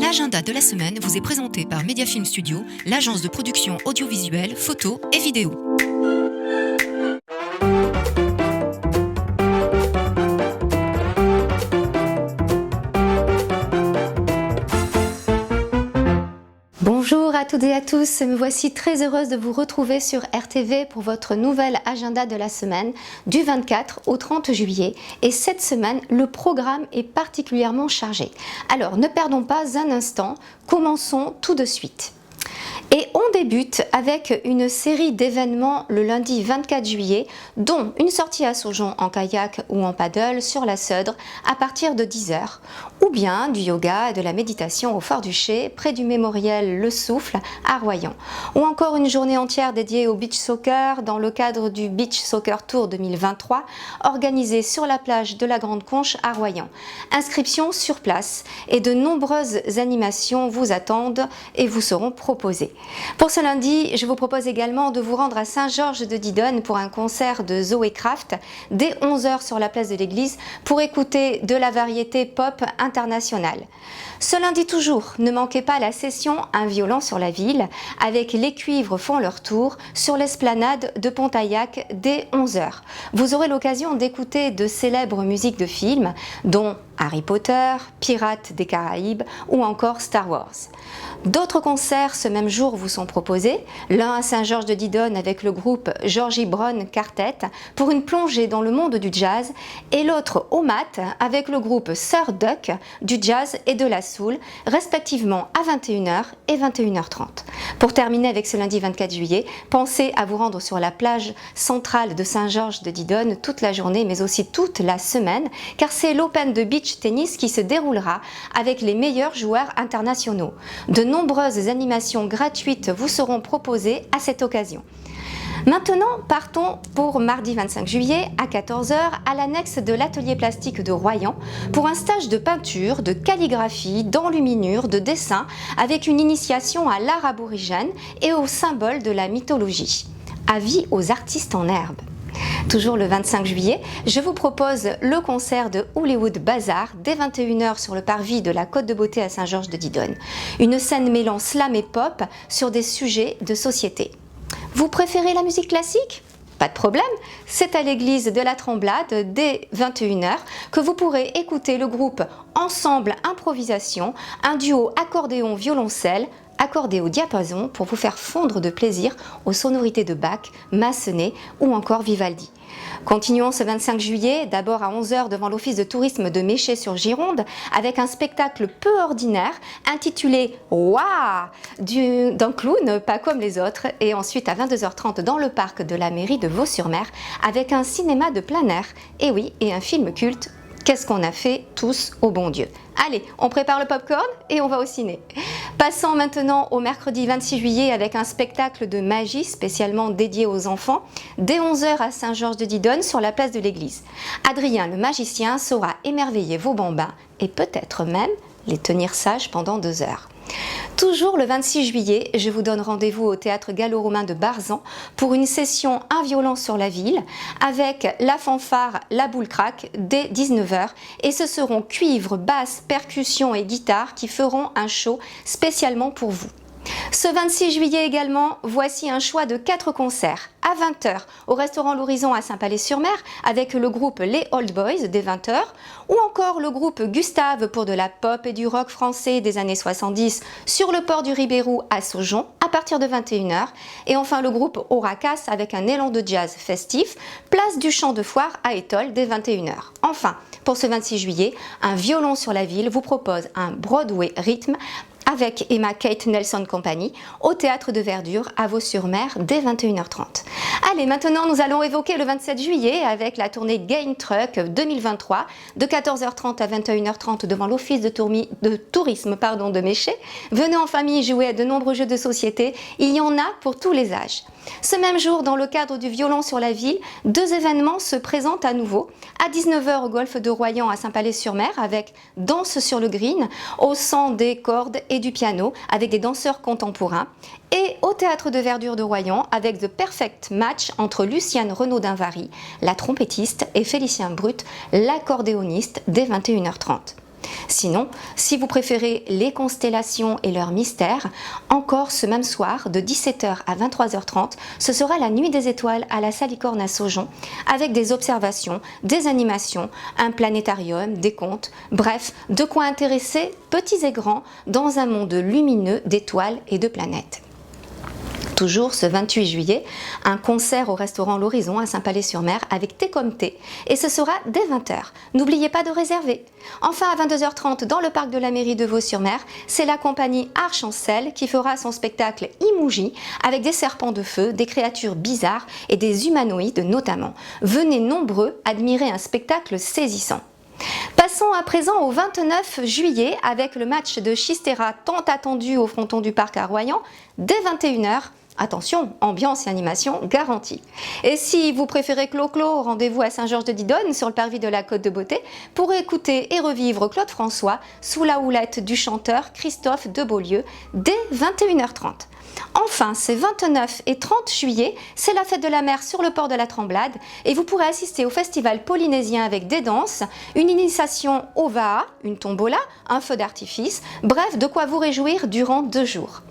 L'agenda de la semaine vous est présenté par Mediafilm Studio, l'agence de production audiovisuelle, photo et vidéo. Bonjour à toutes et à tous, me voici très heureuse de vous retrouver sur RTV pour votre nouvel agenda de la semaine du 24 au 30 juillet. Et cette semaine, le programme est particulièrement chargé. Alors ne perdons pas un instant, commençons tout de suite. Et on débute avec une série d'événements le lundi 24 juillet, dont une sortie à Saujon en kayak ou en paddle sur la Seudre à partir de 10h, ou bien du yoga et de la méditation au Fort-du-Cher, près du mémorial Le Souffle à Royan, ou encore une journée entière dédiée au beach soccer dans le cadre du Beach Soccer Tour 2023, organisé sur la plage de la Grande Conche à Royan. Inscription sur place et de nombreuses animations vous attendent et vous seront proposées. Pour ce lundi, je vous propose également de vous rendre à Saint-Georges-de-Didonne pour un concert de Zoé Kraft dès 11h sur la place de l'église pour écouter de la variété pop internationale. Ce lundi toujours, ne manquez pas la session Un violon sur la ville avec les cuivres font leur tour sur l'esplanade de Pontaillac dès 11h. Vous aurez l'occasion d'écouter de célèbres musiques de films dont Harry Potter, Pirates des Caraïbes ou encore Star Wars. D'autres concerts ce même jour vous sont proposés, l'un à Saint-Georges-de-Didonne avec le groupe Georgie Brown Quartet pour une plongée dans le monde du jazz et l'autre au Mat avec le groupe Sir Duck du jazz et de la soul, respectivement à 21h et 21h30. Pour terminer avec ce lundi 24 juillet, pensez à vous rendre sur la plage centrale de Saint-Georges-de-Didonne toute la journée mais aussi toute la semaine car c'est l'Open de Beach Tennis qui se déroulera avec les meilleurs joueurs internationaux. De nombreuses animations gratuites vous seront proposées à cette occasion. Maintenant, partons pour mardi 25 juillet à 14h à l'annexe de l'atelier plastique de Royan pour un stage de peinture, de calligraphie, d'enluminure, de dessin avec une initiation à l'art aborigène et aux symboles de la mythologie. Avis aux artistes en herbe. Toujours le 25 juillet, je vous propose le concert de Hollywood Bazaar dès 21h sur le parvis de la Côte de Beauté à Saint-Georges-de-Didonne. Une scène mêlant slam et pop sur des sujets de société. Vous préférez la musique classique ? Pas de problème, c'est à l'église de la Tremblade dès 21h que vous pourrez écouter le groupe Ensemble Improvisation, un duo accordéon-violoncelle, accordé au diapason pour vous faire fondre de plaisir aux sonorités de Bach, Massenet ou encore Vivaldi. Continuons ce 25 juillet, d'abord à 11h devant l'office de tourisme de Méché-sur-Gironde avec un spectacle peu ordinaire intitulé « Waouh !» d'un clown pas comme les autres et ensuite à 22h30 dans le parc de la mairie de Vaux-sur-Mer avec un cinéma de plein air et oui, et un film culte. Qu'est-ce qu'on a fait tous au bon Dieu? Allez, on prépare le popcorn et on va au ciné. Passons maintenant au mercredi 26 juillet avec un spectacle de magie spécialement dédié aux enfants dès 11h à Saint-Georges-de-Didonne sur la place de l'église. Adrien le magicien saura émerveiller vos bambins et peut-être même les tenir sages pendant 2 heures. Toujours le 26 juillet, je vous donne rendez-vous au théâtre gallo-romain de Barzan pour une session Un violon sur la ville avec la fanfare La Boule Crack dès 19h et ce seront cuivre, basse, percussion et guitare qui feront un show spécialement pour vous. Ce 26 juillet également, voici un choix de 4 concerts à 20h au restaurant L'Horizon à Saint-Palais-sur-Mer avec le groupe Les Old Boys dès 20h ou encore le groupe Gustave pour de la pop et du rock français des années 70 sur le port du Ribérou à Saujon à partir de 21h et enfin le groupe Auracas avec un élan de jazz festif, place du Champ de Foire à Étole dès 21h. Enfin, pour ce 26 juillet, un violon sur la ville vous propose un Broadway rythme avec Emma Kate Nelson Company au Théâtre de Verdure à Vaux-sur-Mer dès 21h30. Allez, maintenant nous allons évoquer le 27 juillet avec la tournée Gain Truck 2023 de 14h30 à 21h30 devant l'office de tourisme de Méché. Venez en famille jouer à de nombreux jeux de société, il y en a pour tous les âges. Ce même jour, dans le cadre du violon sur la ville, 2 événements se présentent à nouveau. À 19h au golfe de Royan à Saint-Palais-sur-Mer avec Danse sur le green, au son des cordes et du piano avec des danseurs contemporains. Et au Théâtre de Verdure de Royan avec The Perfect Match entre Luciane Renaud d'Invary, la trompettiste, et Félicien Brut, l'accordéoniste, dès 21h30. Sinon, si vous préférez les constellations et leurs mystères, encore ce même soir, de 17h à 23h30, ce sera la Nuit des étoiles à la Salicorne à Saujon, avec des observations, des animations, un planétarium, des contes, bref, de quoi intéresser petits et grands dans un monde lumineux d'étoiles et de planètes. Toujours ce 28 juillet, un concert au restaurant L'Horizon à Saint-Palais-sur-Mer avec Thé comme Thé, et ce sera dès 20h. N'oubliez pas de réserver. Enfin, à 22h30, dans le parc de la mairie de Vaux-sur-Mer, c'est la compagnie Arc-en-Ciel qui fera son spectacle Imouji avec des serpents de feu, des créatures bizarres et des humanoïdes notamment. Venez nombreux admirer un spectacle saisissant. Passons à présent au 29 juillet avec le match de Chistera tant attendu au fronton du parc à Royan dès 21h. Attention, ambiance et animation garantie. Et si vous préférez Clo-Clo, rendez-vous à Saint-Georges-de-Didonne sur le parvis de la Côte de Beauté pour écouter et revivre Claude François sous la houlette du chanteur Christophe de Beaulieu dès 21h30. Enfin, c'est 29 et 30 juillet, c'est la fête de la mer sur le port de la Tremblade et vous pourrez assister au festival polynésien avec des danses, une initiation au Va'a, une tombola, un feu d'artifice, bref, de quoi vous réjouir durant 2 jours.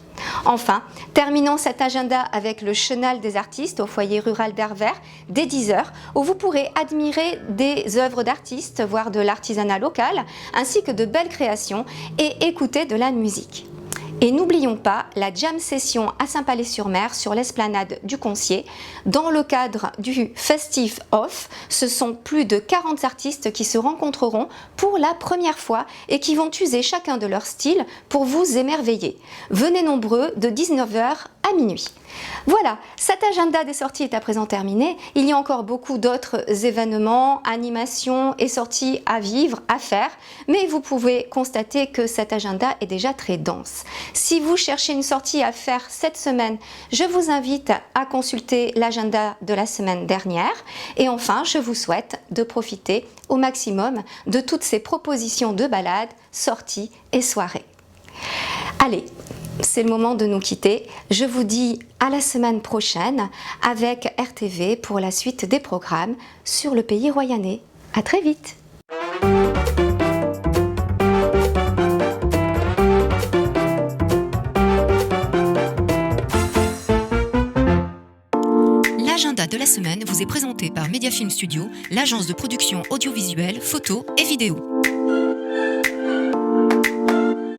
Enfin, terminons cet agenda avec le Chenal des artistes au foyer rural d'Arvers dès 10h où vous pourrez admirer des œuvres d'artistes, voire de l'artisanat local, ainsi que de belles créations et écouter de la musique. Et n'oublions pas la jam session à Saint-Palais-sur-Mer sur l'esplanade du Concier. Dans le cadre du Festif Off, ce sont plus de 40 artistes qui se rencontreront pour la première fois et qui vont user chacun de leur style pour vous émerveiller. Venez nombreux de 19h à minuit. Voilà, cet agenda des sorties est à présent terminé. Il y a encore beaucoup d'autres événements, animations et sorties à vivre, à faire, mais vous pouvez constater que cet agenda est déjà très dense. Si vous cherchez une sortie à faire cette semaine, je vous invite à consulter l'agenda de la semaine dernière. Et enfin, je vous souhaite de profiter au maximum de toutes ces propositions de balades, sorties et soirées. Allez, c'est le moment de nous quitter. Je vous dis à la semaine prochaine avec RTV pour la suite des programmes sur le pays royannais. À très vite. L'agenda de la semaine vous est présenté par Mediafilm Studio, l'agence de production audiovisuelle, photo et vidéo.